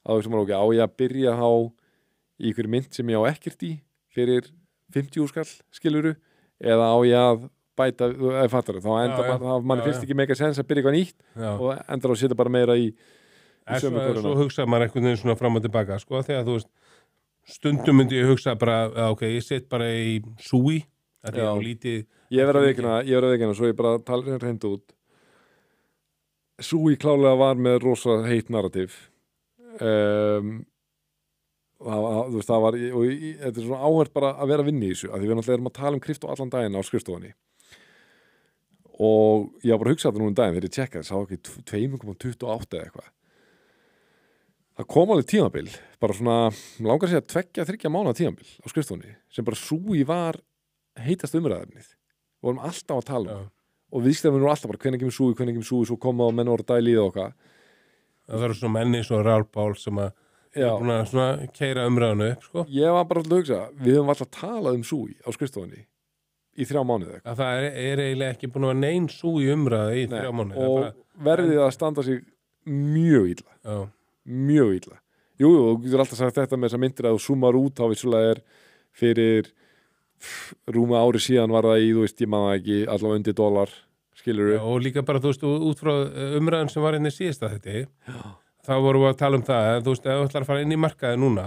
að þú veist á ég að byrja á í einhverju mynd sem ég á ekkert í fyrir 50 skall, skiluru eða á ég að bæta þá endar manni finnst ekki mega sens að byrja eitthvað nýtt og endar á að setja bara meira í sömu köruna. Svo hugsa maður einhvern veginn svona fram og tilbaka þegar þú veist, stundum myndi ég hugsa bara, ok, ég set bara í Sui ég verð að veikina svo ég bara tala hreint út Sui klálega var með rosa heitt narrativ þú veist, það var og þetta er svona áhört bara að vera að vinna í þessu af því við náttúrulega erum að tala um krypto allan daginn á skrifstofunni og ég var bara að hugsa þetta nú daginn þegar ég tjekkaði, sá ekki 2,28 eða eitthvað það kom alveg tímabil bara svona, langar að segja 2-3 mánaða tímabil á skrifstofunni sem bara Sui var heitast umræðefnið og vorum alltaf að tala og viðskiptafinn voru alltaf bara hvenær kemur Sui svo koma og menn voru að dæla í það okkar það eru svona menni svo Raúl Pál sem að búin að svona keyra umræðinu upp ég var bara alltaf að hugsa, við höfum alltaf talað um Sui á skrifstofunni í 3 mánuði að það er eiginlega ekki búin að vera nein Sui umræði í 3 mánuði og verðið að standa sig mjög illa mjög illa jú, þú getur alltaf sagt þetta með þess að myndir að þú zoomar út þá vissulega er fyrir rúma ári síðan var það í, þú veist, ég maður ekki allavega undir $1 skilurðu. Og líka bara, þú veist, út frá umræðan sem var hérna síðasta þá vorum við að tala um það, þú veist, ef þú ætlar að fara inn í markaði núna,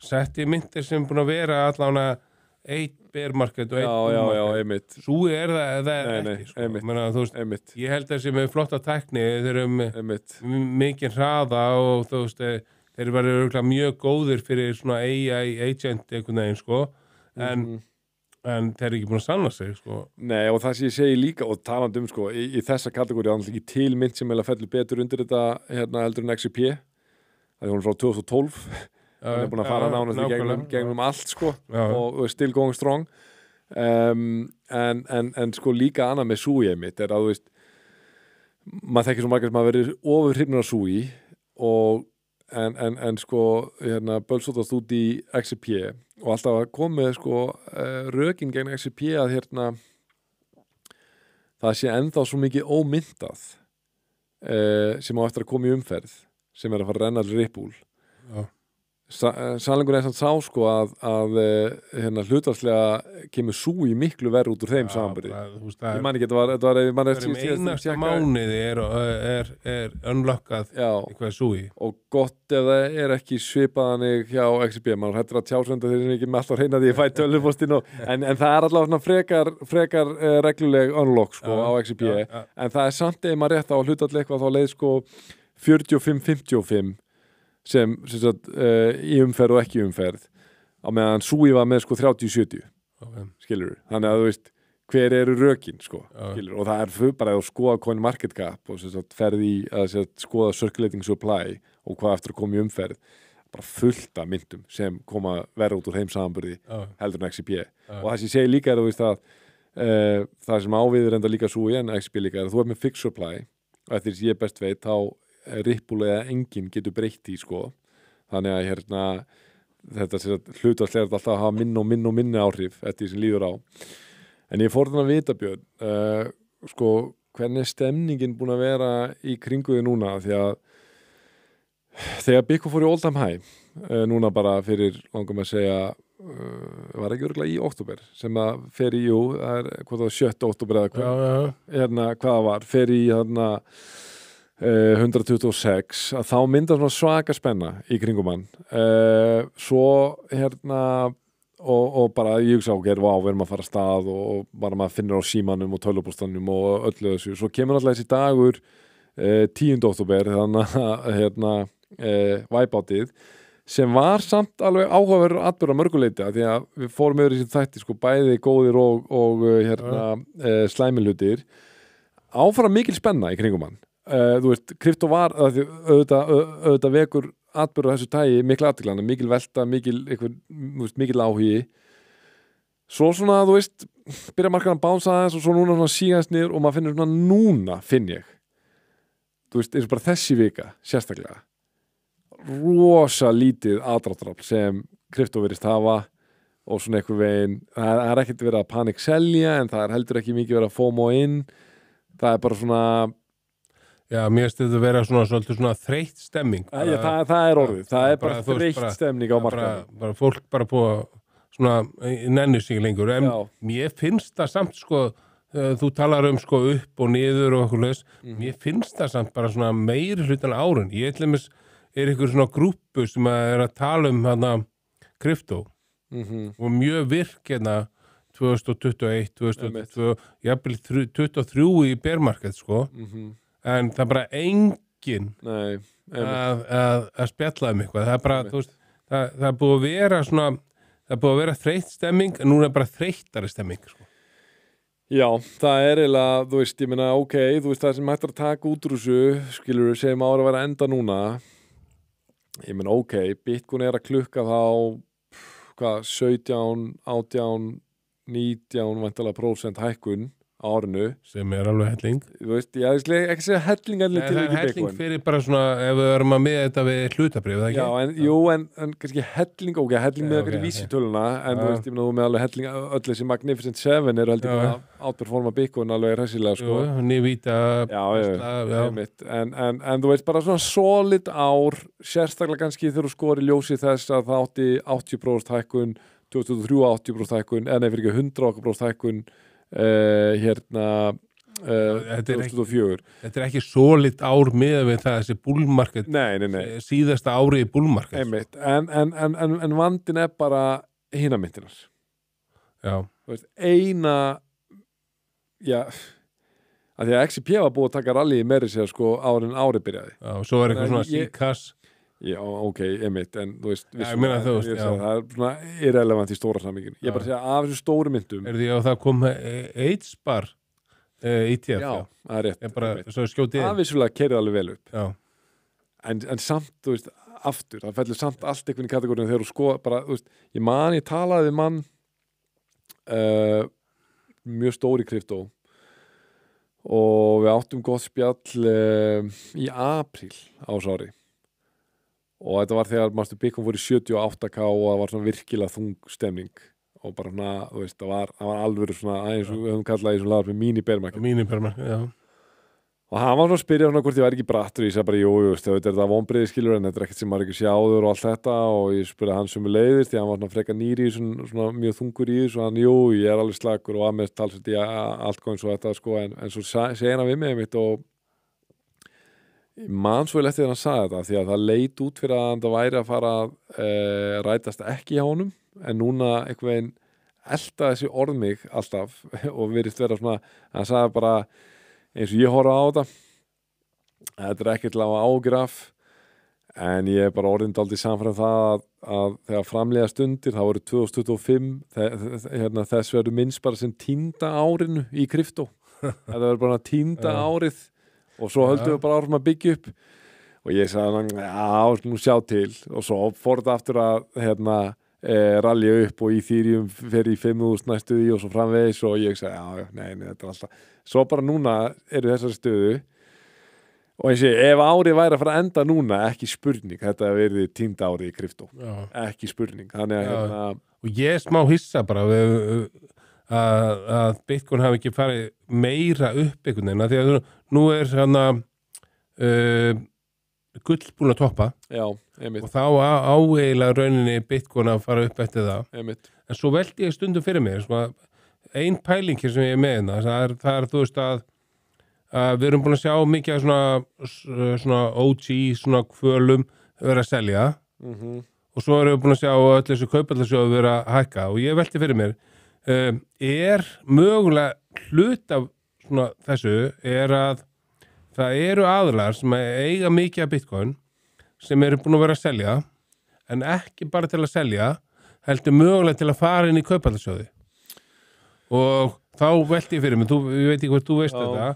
setti myndir sem búin að vera allavega eitt bearmarket og eitt bullmarket. Einmitt. Svo það er ekki, sko. Menna, þú veist, ég held að sem er flotta tækni, þeir eru mikið hraða og þú veist, þeir verður mjög góðir fyrir svona AI agent einhvern veginn, sko, en þeir eru ekki búin að sanna sig, sko. Nei, og það sem ég segi líka, og talandi sko, í þessa kategóri er ekki til mynd sem fellur betur undir þetta heldur en XCP, það er hún frá 2012, hann er búin að fara nánast gegnum allt, sko, og still going strong, en sko líka annað með SUI mitt er að, þú veist, maður þekkir svo margir sem að verið ofurhrifnir af SUI og en sko bölsótast út í XCP og alltaf að koma með sko rökin gegn XCP að það sé ennþá svo mikið ómyndað sem á eftir að koma í umferð sem er að fara að renna allir Ripple. Sannleikur er samt sá sko að hlutfallslega kemur SUI miklu verð út úr þeim samanburði. Ég man ekki, þetta var einasta mánuði er unlockað eitthvað SUI. Og gott ef það er ekki svipaðanig hjá XCP, maður hættir að tjásönda þeir sem ekki með alltaf reyna því ég fæ tölvupostinn en það er allavega frekar regluleg unlock sko á XCP en það er samt ef maður rétt á hlutfallslega eitthvað þá leið sko 45-55 sem sagt, í umferð og ekki umferð á meðan SUI var með sko 30-70 skilurðu, þannig að þú veist hver eru rökin sko skilurðu, og það er bara að skoða coin market cap og sagt, ferði í að skoða circulating supply og hvað eftir að koma í umferð bara fullt af myndum sem koma verð út úr þeim samanburði heldur en XCP og það sem ég segi líka er að, það sem áviður enda líka SUI en XCP líka er að þú er með fixed supply og eftir sem ég best veit þá Ripple eða enginn getur breytt í sko þannig að þetta hlutfallslega er alltaf að hafa minni áhrif eftir því sem líður á en ég fór þannig að vita Björn sko hvernig er stemningin búin að vera í kringu þig núna því að þegar Bitcoin fór í all time high núna bara fyrir langum að segja var ekki örugglega í október sem að fer í það er hvað það var 7. október eða hvað það var fer í 126 að þá myndar svona svaka spenna í kringum hann svo og bara ég hugsa við erum að fara af stað og bara maður finnir á símanum og tölvupóstanum og öllu þessu svo kemur alltaf þessi dagur 10. október þannig að wipeoutið sem var samt alveg áhugaverður atburð að mörguleiti því að við fórum yfir þessi þætti sko bæði góðir og slæmilhutir áfram mikil spenna í kringum hann þú veist, krypto var auðvitað vekur atburður á þessu tagi mikil athygli, mikil velta, mikil áhugi svo svona, þú veist byrja markaðan að bánsa aðeins og svo núna svona sígast niður og maður finnir svona núna finn ég þú veist, eins og bara þessi vika sérstaklega rosa lítið aðdráttarafl sem krypto virðist hafa og svona einhver veginn, það er ekkert verið að panik selja en það er heldur ekki mikið verið að FOMO inn það er bara svona Já, mér finnst þetta að vera svolítið svona þreytt stemming. Það er orðið. Það er bara þreytt stemming á markaðnum. Bara fólk bara búið svona nenni sig lengur. En mér finnst það samt sko, þú talar sko upp og niður og eitthvað leys. Mér finnst það samt bara svona meiri hlutan árun. Ég er ykkur svona grúppu sem er að tala um krypto og mjög virk 2021, 2022, jafnvel 2023 í bear market sko. En það er bara enginn að spjalla eitthvað. Það er bara, þú veist, það er búið að vera svona, það er búið að vera þreytt stemming, en núna er bara þreyttari stemming, sko. Já, það er eiginlega, þú veist, ég meina, ok, þú veist, það sem hættir að taka út úr þessu, skilur, segjum ára að vera enda núna, ég meina, ok, Bitcoin er að klukka þá, 17, 18, 19, vantilega % hækkun, árinu sem er alveg helling þú veist, ég ekki segja helling til það er helling fyrir bara svona ef við erum að miða þetta við hlutabrif það ekki? Já, en kannski helling helling með okkur í vísitöluna en þú veist, ég meina þú með alveg helling öll þessi Magnificent 7 eru heldur að outperforma Bitcoin alveg hressilega sko. Nývíta en þú veist, bara svona solid ár sérstaklega kannski þegar þú skori ljósi þess að það átti 80% hækkun 2003 80% hækkun, eða nei fyrir ekki 100% hækkun 2004. Þetta ekki solid ár með við það þessi bullmarket síðasta ári í bullmarket einmitt, en vandin bara hinamyndinar eina að því að XCP var búið að taka rally í meiri sér sko ári byrjaði og svo eitthvað svona síkass ok, einmitt, en þú veist það er svona irrelevant í stóra samíkin ég bara segja af þessu stóru myndum því að það kom AIDS-bar ETF það er rétt það vissulega keirði alveg vel upp en samt, þú veist, aftur það fellur samt allt einhvern í kategóriðinu þegar þú sko bara, þú veist, ég talaði við mann mjög stóri kryptó og við áttum gott spjall í apríl á þessu ári og þetta var þegar Bitcoin fór í 78k og það var svona virkilega þung stemning og bara svona, þú veist, það var alveg svona, eins og við höfum kallað í svona lagar með mini-bear-market og hann var svona að spyrja svona hvort ég væri ekki brattur ég sagði bara, jú, þetta er það vonbreiði skilur en þetta er ekkert sem maður ekki sjáður og allt þetta og ég spurði hann sem leiðist því hann var svona frekar nýri svona mjög þungur í þessu og hann, jú, ég er alveg slagur og að með talsett í altcoins og þetta sko en svo segir hann við mig mitt og mann svo eftir þegar hann sagði þetta því að það leit út fyrir að það væri að fara rætast ekki hjá honum en núna einhvern veginn elta þessi orð mig alltaf og virðist vera svona, hann sagði bara eins og ég horfa á þetta er ekki til að hafa ágjur af en ég er bara orðin dálítið samfærum það að þegar framlega stundir það voru 2025 þess verður minnst bara sem 10. árinu í kryptó þetta verður bara 10. árið og svo höldum við bara árum að byggja upp og ég sagði nú sjá til og svo fór þetta aftur að rallja upp og Ethereum fer í 5.000 næstu því og svo framvegis og ég sagði nei, þetta er alltaf svo bara núna eru þessari stöðu og ég segi, ef árið væri að fara að enda núna, ekki spurning þetta verði 10. árið í kryptó ekki spurning, þannig að og ég smá hissa bara að Bitcoin hafi ekki farið meira upp einhvern veginn, því að nú er gull búin að toppa og þá áeiginlega rauninni Bitcoin að fara upp eftir það en svo veldi ég stundum fyrir mér ein pælingir sem ég er með það er þú veist að við erum búin að sjá mikið svona OG svona kvölum vera að selja og svo erum við búin að sjá öll þessu kaupallarsjóðu vera að hækka og ég veldi fyrir mér er mögulega hlut af svona þessu er að það eru aðilar sem eiga mikið af Bitcoin sem eru búin að vera að selja en ekki bara til að selja heldur mögulega til að fara inn í kaupallarsjóði og þá velti ég fyrir mig, ég veit ekki hvort þú veist þetta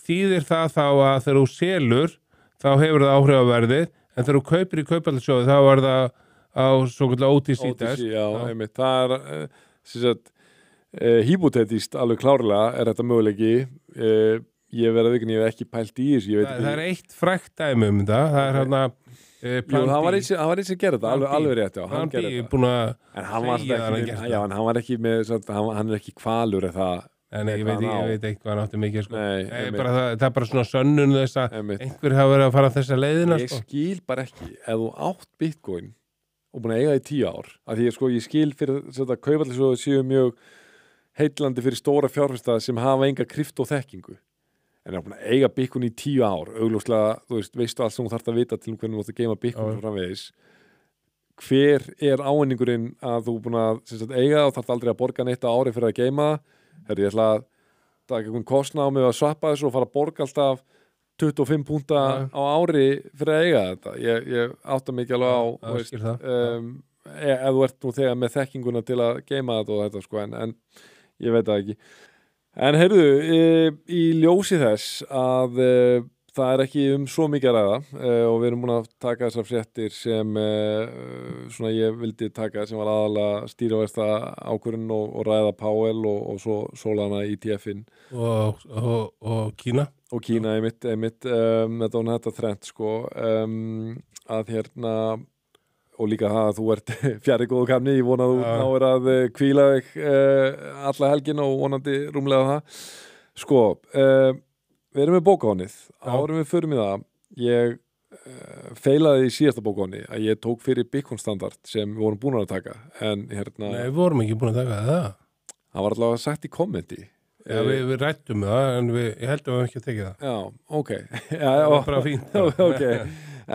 þýðir það þá að þegar þú selur þá hefur það áhrif á verðið en þegar þú kaupir í kaupallarsjóði þá var það á svokallega OTC test einmitt, það er hypotetist alveg klárlega er þetta mögulegi ég verði að ég hef ekki pælt í þessu það er eitt frækt dæmi þetta það er hérna hann var eins sem gerði þetta alveg rétt hann er búin að en hann var ekki með hann er ekki kvalur eða ég veit ekki hvað hann átti mikið það er bara svona sönnun þess að einhver hafa verið að fara þessa leiðina ég skil bara ekki ef þú átt Bitcoin og búin að eiga í 10 ár að því ég skil fyrir þetta kaupallisjóðu séu mjög heillandi fyrir stóra fjárfesta sem hafa enga kryptóþekkingu en er búin að eiga Bitcoin í 10 ár augljóslega, þú veistu allt sem þú þarft að vita til hvernig þú ætti að geima Bitcoin svo framvegis hver er ávinningurinn að þú búin að eiga og þarft aldrei að borga neitt á ári fyrir að geima það ég ætla að taka einhvern kostnað á mig að svappa þessu og fara að borga alltaf 25 púnta á ári fyrir að eiga þetta ég átta mikið alveg á ef þú ert nú þegar með þekkinguna til að geima þetta og þetta sko en ég veit það ekki en heyrðu, í ljósi þess að það er ekki svo mikið að ræða og við erum búin að taka þessar fréttir sem svona ég vildi taka sem var aðalega stýrivaxta ákvörðun og ræða Powell og svo Solana ETF-in og Kína einmitt þetta var þetta þrennt sko að hérna og líka það að þú ert fjarri góðu kamni ég vona að þú náir að hvíla þig alla helgin og vonandi rúmlega það sko, við erum með bókahonið árum við förum í það ég feilaði í síðasta bókaháni að ég tók fyrir Bitcoin standard sem við vorum búin að taka en hérna Nei, við vorum ekki búin að taka það var allavega sagt í kommenti Já, við rættum það, en ég held að við ekki að tekið það. Já, ok. Það var bara fínt. Ok,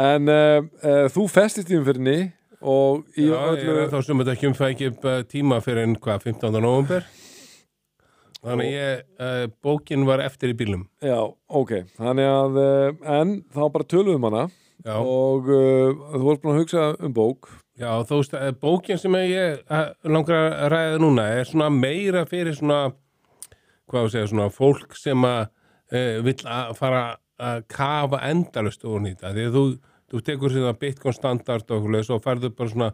en þú festist í umferðinni og í öllu... Já, þá sem þetta ekki fæ tíma fyrir 15. nóvember. Þannig bókin var eftir í bílum. Já, ok. Þannig að, en þá bara töluðum hana. Já. Og þú varst búin að hugsa bók. Já, þú veist, bókin sem ég langar að ræða núna svona meira fyrir svona svona fólk sem vill fara að kafa endalaust ofan í þetta. Því að þú tekur síðan Bitcoin standard og svo færðu bara svona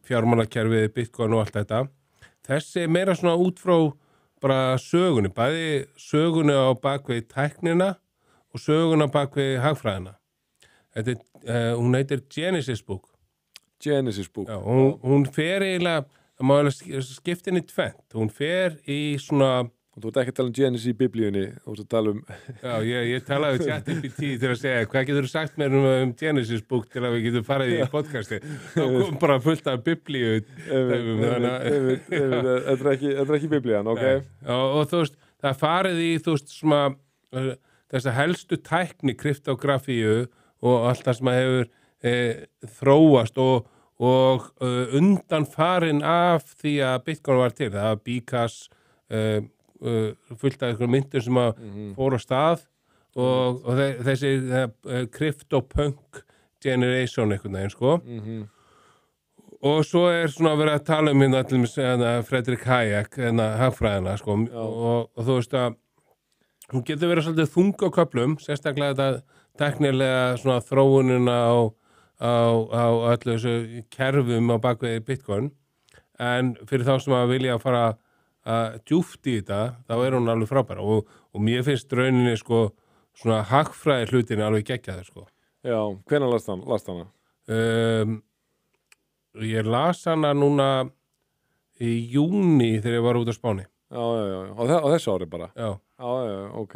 fjármálakerfið, Bitcoin og allt þetta. Þessi meira svona út frá bara sögunni, bæði sögunni á bakvið tæknina og sögunni á bakvið hagfræðina. Hún heitir Genesis Book. Genesis Book. Já, hún fer eiginlega það má alveg skipta henni tvennt. Hún fer í svona... Þú ert ekki að tala Genesis í biblíunni, þú ert að tala Já, ég talaði við ChatGPT til að segja hvað getur þú sagt mér Genesis Book til að við getum farið í podcasti. Þá kom bara fullt af biblíu. Þetta er ekki biblían, ok? Já, og þú veist, það farið í svona þessa helstu tækni kryptografíu og allt það sem hefur þróast og undan farin af því að Bitcoin var til. Það var Bicas fullt af einhverjum myndir sem fór á stað og þessi CryptoPunk generation einhvern veginn, sko. Og svo svona verið að tala allir Fredrik Hayek, hagfræðina, sko. Og þú veist að hún getur verið svolítið þung á köflum, sérstaklega þetta teknilega svona þróunina á öllu þessu kerfum á bakvið Bitcoin, en fyrir þá sem að vilja að fara djúpt í þetta, þá hún alveg frábær og mér finnst rauninni sko svona hagfræði hlutinni alveg geggjaður, sko. Já, hvenær last hana? Ég las hana núna í júni þegar ég var út á Spáni. Já, á þessu ári bara? Já, ok.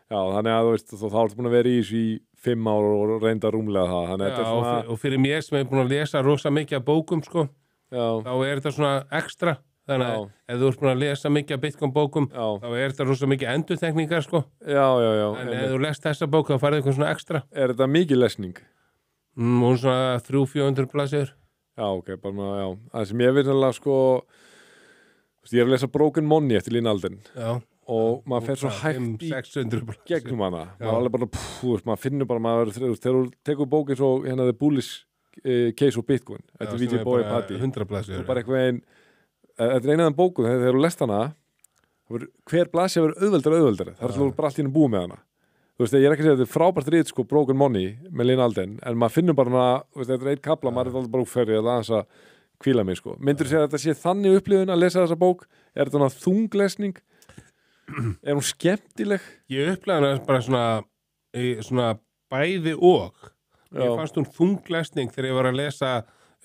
Já, þannig að þú veist, þá ertu búin að vera í þessu í 5 ár og reynda rúmlega það. Já, svona... og fyrir mér sem búin að lesa rosa mikið af bókum, sko, þá þetta svona ekstra. Þannig að ef þú ert búin að lesa mikið af Bitcoin bókum, þá þetta rosa mikið endurtekningar, sko. Já. En ef þú lest þessa bók, þá farið eitthvað svona ekstra. Er þetta mikið lesning? Hún svona 300-400 blaðsíður. Já, ok, bara, já. Það sem ég vil sko, ég að lesa Broken Money eftir Lynn Alden. Já. Og maður fer svo hægt í gegnum hana. Maður alveg bara, maður finnur bara, þegar þú tekur bókið svo hérna The Bullish Case of Bitcoin. Þetta er Vijay Boy Patti. 100 blaðsíður. Og bara eitthvað þetta er einaðan bókum, þegar þú lest hana, hver blaðsíða verður auðveldari. Það er bara allt í hennu búið með hana. Þú veist, ég er ekki að segja, þetta er frábært rít, sko, Broken Money með Lynn Alden, en maður finnur bara hana, þetta er eitt kapla, maður er alltaf bara útferðið að aðeins að hvíla mig, sko. Myndur þú segja að þetta sé þannig upplifun að lesa þessa bók? Er þetta þunglesning? Er hún skemmtileg? Ég upplega hana bara svona bæði og. Ég fannst hún þunglesning þegar ég var að lesa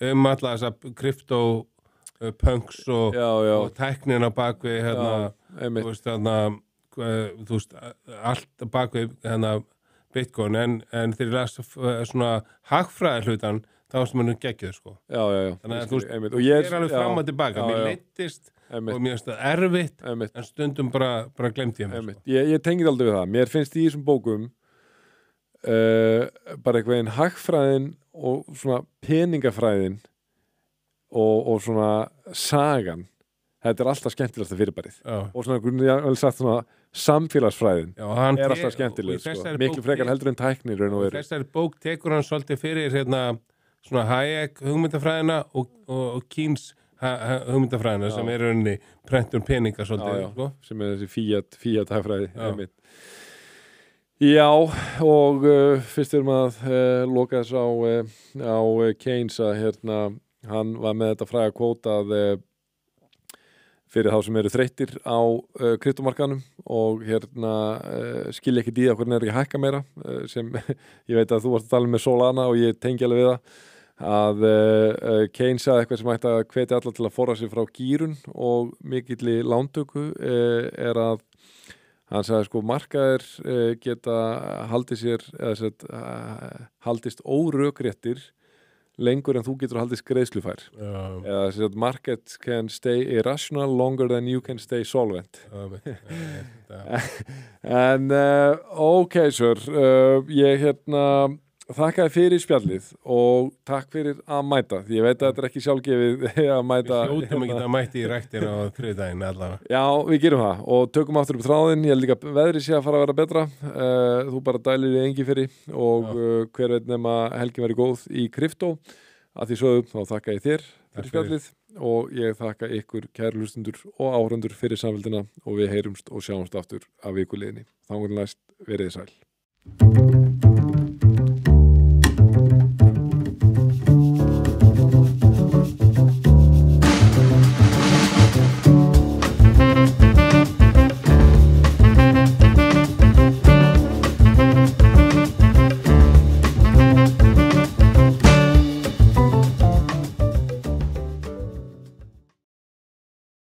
alla þessa CryptoPunks og tæknin á bakvið þú veist, allt bakvið Bitcoin, en þegar ég las svona hagfræði hlutan, þá sem hann geggjuð, sko. Já. Þannig að þú veist, ég er alveg fram og tilbaka. Mér leittist og mér finnst það erfitt, en stundum bara glemt ég mér, sko. Ég tengið aldrei við það. Mér finnst í þessum bókum bara eitthvað einn hagfræðin og svona peningafræðin og svona sagan. Þetta er alltaf skemmtilegast fyrirbærið. Og svona, ég hef sagt svona, samfélagsfræðin er alltaf skemmtileg, sko. Miklu frekar heldur en tæknir raun og veru. Þessari bók tekur hann svolítið fyrir svona Hayek hugmyndafræðina og Keynes hugmyndafræðina sem er rauninni prentun peninga svolítið, sko. Sem er þessi Fiat hagfræði. Já, og fyrst erum að loka þess á Keynes að hann var með þetta fræga kvóta að fyrir þá sem eru þreyttir á kryptomarkanum og skilja ekki í það hvernig ekki að hækka meira sem ég veit að þú varst að tala með Solana og ég tengi alveg við það að Keynes sagði eitthvað sem ætti að hvetja alla til að forða sig frá gírun og mikilli lántöku er að hann sagði sko markaðir geta haldið sér haldist órökréttir lengur en þú getur haldist greiðslufær eða þess að market can stay irrational longer than you can stay solvent en ok sir ég þakkaði fyrir spjallið og takk fyrir að mæta því ég veit að þetta ekki sjálfgefið að mæta Við hljótum ekki að mæti í ræktina á þriðdaginn allavega Já, við gerum það og tökum aftur upp þráðinn ég held líka veðrið sé að fara að vera betra þú bara dælir í engi fyrir og hver veit nema helgin verið góð í kryptó að því sögum þá þakka ég þér fyrir spjallið og ég þakka ykkur kæru hlustundur og áhorfendur fyrir samfélgina og við heyrumst og sjáumst aftur af vikuliðinni. Þangað til næst verið þið sæl.